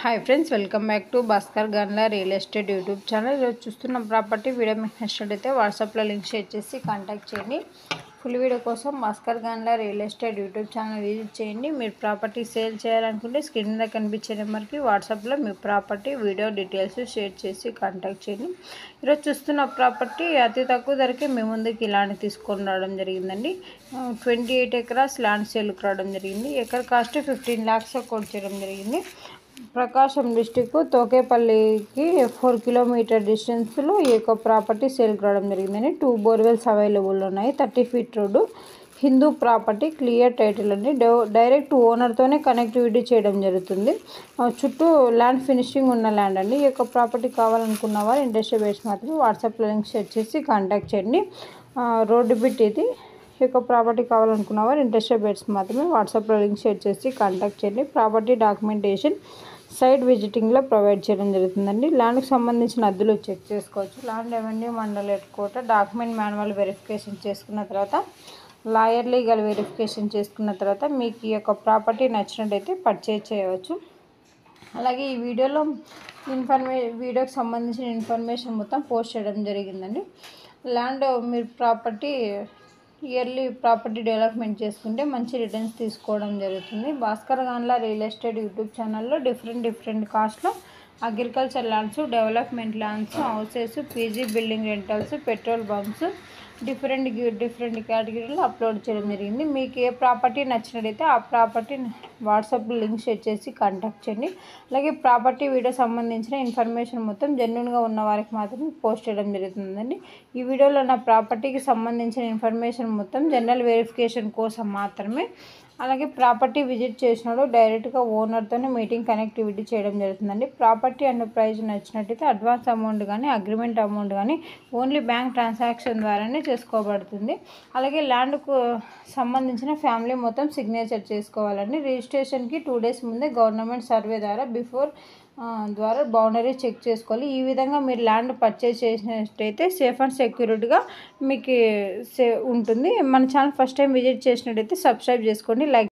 High friends welcome back to Bhaskar Gandla real estate YouTube channel चूस्तुन्न property video मीकु नच्चिनट्लयिते WhatsApp लो लिंक शेर चेसी कांटाक्ट चेयंడి फुल वीडियो कोसम Bhaskar Gandla real estate YouTube channel visit चेयंడి మీరు ప్రాపర్టీ సేల్ చేయాలనుకుంటే స్క్రీన్ మీద కనిపించే నెంబర్ కి వాట్సాప్ లో మీ ప్రాపర్టీ వీడియో డీటెయిల్స్ షేర్ చేసి కాంటాక్ట్ చేయండి। ఈ రోజు చూస్తున్న ప్రాపర్టీ అతి తక్కువ ధరకే మీ ముందుకి ఇలానే తీసుకొని రావడం జరిగిందండి। 28 ఎకరాస్ ల్యాండ్ సేల్ కు రావడం జరిగింది। ఎకర్ కాస్ట్ 15 lakhs కోట్ చేయడం జరిగింది। ప్రకాశం డిస్ట్రిక్ట్ తోకేపల్లికి 4 కిలోమీటర్ డిస్టెన్స్ లో ఈ యొక్క ప్రాపర్టీ సేల్ రావడం జరిగిందని 2 బోర్వెల్స్ అవైలబుల్ ఉన్నాయి। 30 feet road Hindu property clear title అండి। డైరెక్ట్ ఓనర్ తోనే కనెక్టివిటీ చేయడం జరుగుతుంది। చుట్టూ ల్యాండ్ ఫినిషింగ్ ఉన్న ల్యాండ్ అండి। ఈ యొక్క ప్రాపర్టీ కావాలనుకున్న వారు ఇంట్రెస్ట్ బేస్ మాత్రం వాట్సాప్ లో లింక్ షేర్ చేసి కాంటాక్ట్ చేయండి। రోడ్ బిట్ ఇది ఈ యొక్క ప్రాపర్టీ కావాలనుకున్న వారు ఇంట్రెస్ట్ బేస్ మాత్రమే వాట్సాప్ లో లింక్ షేర్ చేసి కాంటాక్ట్ చేయండి। ప్రాపర్టీ డాక్యుమెంటేషన్ సైట్ విజిటింగ్ లో ప్రొవైడ్ చేయడం జరుగుతుందండి। ల్యాండ్ కి సంబంధించిన అద్దెలు చెక్ చేసుకోవచ్చు। Land revenue mandal head quarter document manual verification చేసుకున్న తర్వాత లాయర్ లీగల్ వెరిఫికేషన్ చేసుకున్న తర్వాత మీకు ఈ యొక్క ప్రాపర్టీ నచ్చినట్లయితే పర్చేజ్ చేయవచ్చు। అలాగే ఈ వీడియోలో వీడియోకి సంబంధించిన ఇన్ఫర్మేషన్ మొత్తం పోస్ట్ చేయడం జరిగిందండి। ల్యాండ్ మీరు ప్రాపర్టీ ఇయర్లీ ప్రాపర్టీ డెవలప్మెంట్ చేసుకుంటే మంచి రిటర్న్స్ తీసుకోవడం జరుగుతుంది। Bhaskar Gandla real estate YouTube ఛానల్లో డిఫరెంట్ కాస్ట్లో agriculture lands, development lands, houses, PG building rentals, petrol bunks different కేటగిరీలో అప్లోడ్ చేయడం జరిగింది। మీకు ఏ ప్రాపర్టీ నచ్చినట్లయితే ఆ ప్రాపర్టీ వాట్సాప్లో లింక్ షేర్ చేసి కాంటాక్ట్ చేయండి। అలాగే ప్రాపర్టీ వీడియో సంబంధించిన ఇన్ఫర్మేషన్ మొత్తం జెన్యూన్గా ఉన్న వారికి మాత్రమే పోస్ట్ చేయడం జరుగుతుందండి। ఈ వీడియోలో నా ప్రాపర్టీకి సంబంధించిన ఇన్ఫర్మేషన్ మొత్తం జనరల్ వెరిఫికేషన్ కోసం మాత్రమే। అలాగే ప్రాపర్టీ విజిట్ చేసినప్పుడు డైరెక్ట్గా ఓనర్తోనే మీటింగ్ కనెక్టివిటీ చేయడం జరుగుతుందండి। ప్రాపర్టీ అండ్ ప్రైస్ నచ్చినట్టయితే అడ్వాన్స్ అమౌంట్ కానీ అగ్రిమెంట్ అమౌంట్ కానీ ఓన్లీ బ్యాంక్ ట్రాన్సాక్షన్ ద్వారానే చేసుకోబడుతుంది। అలాగే ల్యాండ్కు సంబంధించిన ఫ్యామిలీ మొత్తం సిగ్నేచర్ చేసుకోవాలండి। రిజిస్ట్రేషన్కి 2 days ముందే గవర్నమెంట్ సర్వే ద్వారా బౌండరీ చెక్ చేసుకోవాలి। ఈ విధంగా మీరు ల్యాండ్ పర్చేజ్ చేసినట్టయితే సేఫ్ అండ్ సెక్యూరిటీగా మీకు ఉంటుంది। మన ఛానల్ ఫస్ట్ టైం విజిట్ చేసినట్టయితే సబ్స్క్రైబ్ చేసుకోండి, లైక్